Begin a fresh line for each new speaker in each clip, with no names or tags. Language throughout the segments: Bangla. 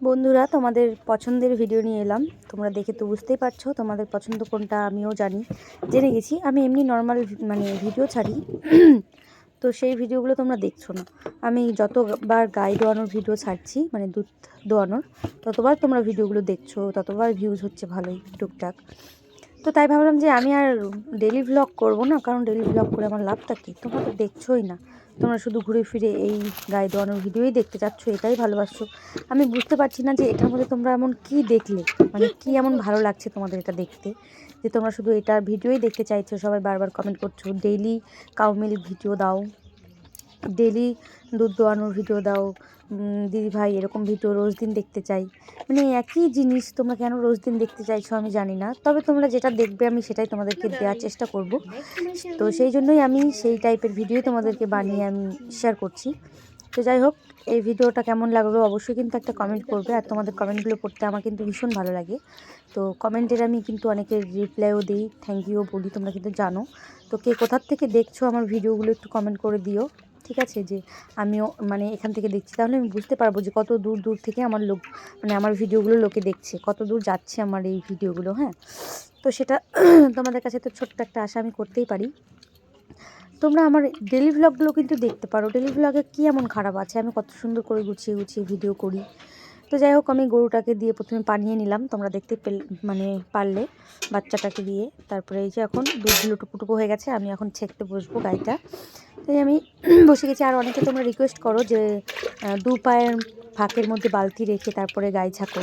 বন্ধুরা, তোমাদের পছন্দের ভিডিও নিয়ে এলাম। তোমরা দেখে তো বুঝতেই পারছো তোমাদের পছন্দ কোনটা, আমিও জেনে গেছি। আমি এমনি নর্মাল ভিডিও ছাড়ি তো সেই ভিডিওগুলো তোমরা দেখছো না। আমি যতবার গাই দোয়ানোর ভিডিও ছাড়ছি, মানে দুধ দোয়ানোর, ততবার তোমরা ভিডিওগুলো দেখছো, ততবার ভিউজ হচ্ছে ভালোই টুকটাক। তো তাই ভাবলাম যে আমি আর ডেলি ভ্লগ করবো না, কারণ ডেলি ভ্লগ করে আমার লাভটা কী? তোমরা তো দেখছোই না, তোমরা শুধু ঘুরে ফিরে এই গায়ে দোয়ানোর ভিডিওই দেখতে চাচ্ছ, এটাই ভালোবাসছো। আমি বুঝতে পারছি না যে এটার মধ্যে তোমরা এমন কী দেখলে, মানে কী এমন ভালো লাগছে তোমাদের এটা দেখতে, যে তোমরা শুধু এটার ভিডিওই দেখতে চাইছো। সবাই বারবার কমেন্ট করছো ডেইলি কাউ মিল্ক ভিডিও দাও, ডেলি দুধ দোয়ানোর ভিডিও দাও, দিদি ভাই এরকম ভিডিও রোজ দিন দেখতে চাই। মানে একই জিনিস তোমরা কেন রোজ দিন দেখতে চাইছো আমি জানি না, তবে তোমরা যেটা দেখবে আমি সেটাই তোমাদেরকে দেওয়ার চেষ্টা করব। তো সেই জন্যই আমি সেই টাইপের ভিডিওই তোমাদেরকে বানিয়ে আমি শেয়ার করছি। তো যাই হোক, এই ভিডিওটা কেমন লাগলো অবশ্যই কিন্তু একটা কমেন্ট করবে, আর তোমাদের কমেন্টগুলো পড়তে আমার কিন্তু ভীষণ ভালো লাগে। তো কমেন্টের আমি কিন্তু অনেকের রিপ্লাইও দিই, থ্যাংক ইউ বলি, তোমরা কিন্তু জানো। তো কে কোথার থেকে দেখছো আমার ভিডিওগুলো একটু কমেন্ট করে দিও, ঠিক আছে? যে আমিও এখান থেকে দেখছি, তাহলে আমি বুঝতে পারবো যে কত দূর দূর থেকে আমার আমার ভিডিওগুলো লোকে দেখছে, কত দূর যাচ্ছে আমার এই ভিডিওগুলো। হ্যাঁ, তো সেটা তোমাদের কাছে তো ছোট্ট একটা আশা আমি করতেই পারি। তোমরা আমার ডেলি ভ্লগগুলো কিন্তু দেখতে পারো। ডেলি ভ্লগে কী এমন খারাপ আছে? আমি কত সুন্দর করে গুছিয়ে গুছিয়ে ভিডিও করি। তো যাই হোক, আমি গরুটাকে দিয়ে প্রথমে পানিয়ে নিলাম, তোমরা দেখতে পারলে বাচ্চাটাকে দিয়ে। তারপরে এই যে এখন দুধগুলো টুকু হয়ে গেছে, আমি এখন ছেঁকতে বসবো গাইটা। তাই আমি বসে গেছি। আর অনেকে তোমরা রিকোয়েস্ট করো যে দু পায়ের ফাঁকের মধ্যে বালতি রেখে তারপরে গাই ছাকো,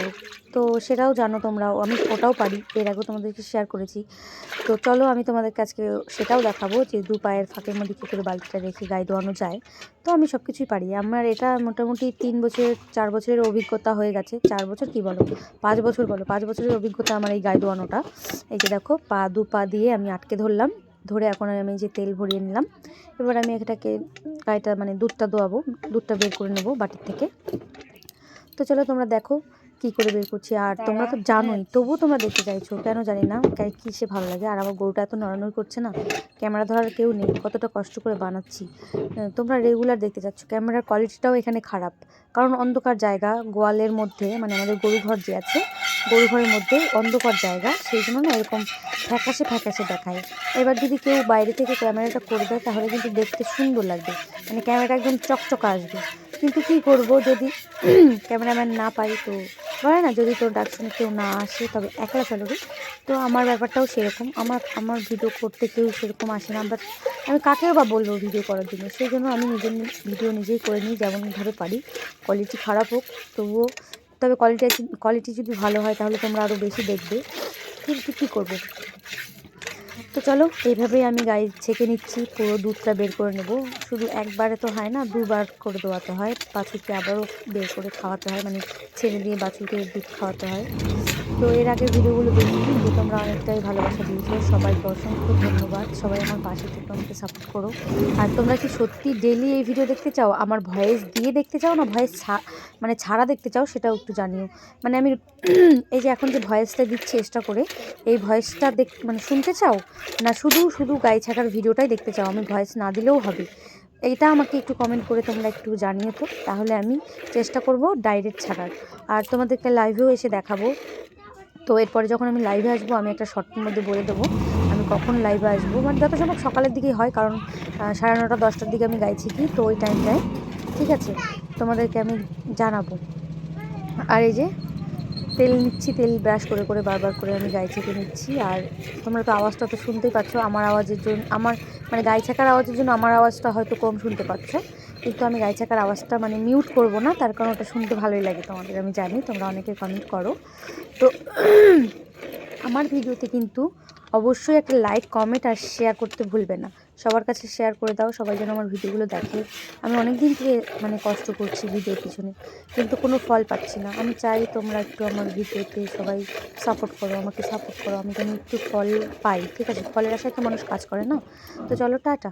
তো সেটাও জানো তোমরাও, আমি ওটাও পারি, এর আগেও তোমাদেরকে শেয়ার করেছি। তো চলো আমি তোমাদের কাছে সেটাও দেখাবো যে দু পায়ের ফাঁকের মধ্যে কী করে বালতিটা রেখে গায়ে দোয়ানো যায়। তো আমি সব কিছুই পারি। আমার এটা মোটামুটি 4 বছরের অভিজ্ঞতা হয়ে গেছে। 4 বছর কি বলো, 5 বছর বলো, 5 বছরের অভিজ্ঞতা আমার এই গায়ে দোয়ানোটা। এই যে দেখো, দু পা দিয়ে আমি আটকে ধরলাম, ধরে এখন আমি যে তেল ভরিয়ে নিলাম। এবার আমি এটাকে গাইটা দুধটা দোয়াবো, দুধটা বের করে নেবো বাটির থেকে। তো চলো তোমরা দেখো কী করে বের করছি। আর তোমরা তো জানোই, তবুও তোমরা দেখতে চাইছো কেন জানি না, কী সে ভালো লাগে। আর আমার গরুটা এত নড়ানড়ি করছে না, ক্যামেরা ধরার কেউ নেই, কতটা কষ্ট করে বানাচ্ছি। তোমরা রেগুলার দেখতে চাচ্ছ, ক্যামেরার কোয়ালিটিটাও এখানে খারাপ, কারণ অন্ধকার জায়গা, গোয়ালের মধ্যে, আমাদের গরু ঘর যে আছে, গরু ঘরের মধ্যে অন্ধকার জায়গা, সেই জন্য না এরকম ফ্যাকাশে ফ্যাকাশে দেখায়। এবার যদি কেউ বাইরে থেকে ক্যামেরাটা করে দেয় তাহলে কিন্তু দেখতে সুন্দর লাগবে, ক্যামেরাটা একদম চকচকা আসবে। কিন্তু কী করব, যদি ক্যামেরাম্যান না পাই, তো বলে না যদি তোর ডাক শুনে কেউ না আসে তবে একলা চলো রে। তো আমার ব্যাপারটাও সেরকম, আমার ভিডিও করতে কেউ সেরকম আসে না, বাট আমি কাকেও বা বলবো ভিডিও করার জন্য, সেই জন্য আমি নিজের ভিডিও নিজেই করে নিই যেমনভাবে পারি। কোয়ালিটি খারাপ হোক তবুও, তবে কোয়ালিটি যদি ভালো হয় তাহলে তোমরা আরও বেশি দেখবে, কিন্তু কী করবো। তো চলো এইভাবেই আমি গাই ছেঁকে নিচ্ছি, পুরো দুধটা বের করে নেব। শুধু একবারে তো হয় না, দুবার করে দোয়াতে হয়, বাছুরকে আবারও বের করে খাওয়াতে হয়, ছেড়ে দিয়ে বাছুরকে দুধ খাওয়াতে হয়। তো এর আগের ভিডিওগুলো দেখিনি, যে তোমরা অনেকটাই ভালোবাসা দিয়েছো, সবাইকে অসংখ্য ধন্যবাদ। সবাই আমার পাশে থেকে আমাকে সাপোর্ট করো। আর তোমরা কি সত্যি ডেলি এই ভিডিও দেখতে চাও, আমার ভয়েস দিয়ে দেখতে চাও, না ভয়েস ছাড়া দেখতে চাও, সেটাও একটু জানিও। আমি এই যে এখন যে ভয়েসটা দিচ্ছি এক্সট্রা করে, এই ভয়েসটা শুনতে চাও, না শুধু শুধু গাই ছাকার ভিডিওটাই দেখতে চাও, আমি ভয়েস না দিলেও হবে? এইটা আমাকে একটু কমেন্ট করে তোমরা একটু জানিও তো, তাহলে আমি চেষ্টা করব ডাইরেক্ট ছাড়ার, আর তোমাদেরকে লাইভেও এসে দেখাবো। তো এরপরে যখন আমি লাইভে আসবো, আমি একটা শর্টের মধ্যে বলে দেবো আমি কখন লাইভে আসবো, যত সম্ভব সকালের দিকেই হয়, কারণ 9:30 10টার দিকে আমি গাইছি কি, তো ওই টাইমটায়, ঠিক আছে, তোমাদেরকে আমি জানাবো। আর এই যে তেল নিচ্ছি, তেল ব্রাশ করে করে বারবার করে আমি গায়ে ছেঁকে নিচ্ছি। আর তোমরা তো আওয়াজটা তো শুনতেই পাচ্ছ, আমার আওয়াজের জন্য, আমার গায়ে ছাকার আওয়াজের জন্য আমার আওয়াজটা হয়তো কম শুনতে পাচ্ছ, কিন্তু আমি গায়ে ছাকার আওয়াজটা মিউট করব না, তার কারণ ওটা শুনতে ভালোই লাগে তোমাদের, আমি জানি তোমরা অনেকে কমেন্ট করো। তো আমার ভিডিওতে কিন্তু অবশ্যই একটা লাইক, কমেন্ট আর শেয়ার করতে ভুলবে না। সবার কাছে শেয়ার করে দাও, সবাই যেন আমার ভিডিওগুলো দেখে। আমি অনেক দিন থেকে কষ্ট করছি ভিডিওর পিছনে, কিন্তু কোনো ফল পাচ্ছি না। আমি চাই তোমরা একটু আমার ভিডিওতে সবাই সাপোর্ট করো, আমাকে সাপোর্ট করো, আমি যেন একটু ফল পাই, ঠিক আছে? ফলের আশায় তো মানুষ কাজ করে না। তো চলো, টাটা।